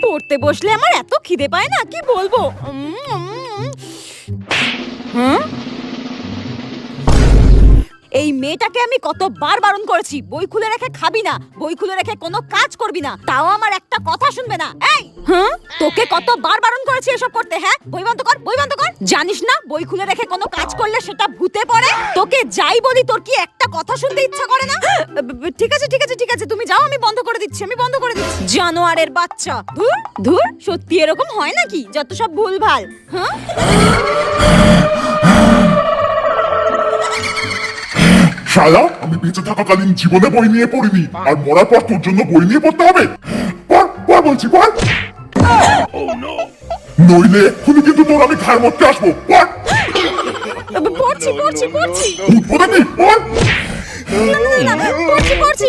পড়তে বসলে আমার এত খিদে পায় না, কি বলবো। এই মেয়েটাকে আমি কতবার বারণ করেছি, বই খুলে রেখে খাবি না, বই খুলে রেখে কোনো কাজ করবি না, তাও আমার একটা কথা শুনবে না। এই তোকে কতবার বারণ করেছি এসব করতে। হ্যাঁ, বই বন্ধ কর, বই বন্ধ কর। জানিস না বই খুলে রেখে কোনো কাজ করলে সেটা ভূতে পড়ে? তোকে যাই বলি তোর কি একটা কথা শুনতে ইচ্ছা করে না? ঠিক আছে ঠিক আছে ঠিক আছে, তুমি যাও, আমি বন্ধ করে দিচ্ছি, আমি বন্ধ করে দিচ্ছি। জানোয়ারের বাচ্চা, ধুর ধুর, সত্যি এরকম হয় নাকি? যত সব ভুলভাল। শালা, আমি বেঁচে থাকাকালীন জীবনে বই নিয়ে পড়িনি, আর মরার পর তোর জন্য বই নিয়ে পড়তে হবে? পড় পড় বলছি, পড়। নইলে এক্ষুনি কিন্তু তোর আমি ঘাড় মরতে আসবো। পড়। পড়ছি পড়ছি পড়ছি উদ্বোধনী, পড়। পড়ছি পড়ছি।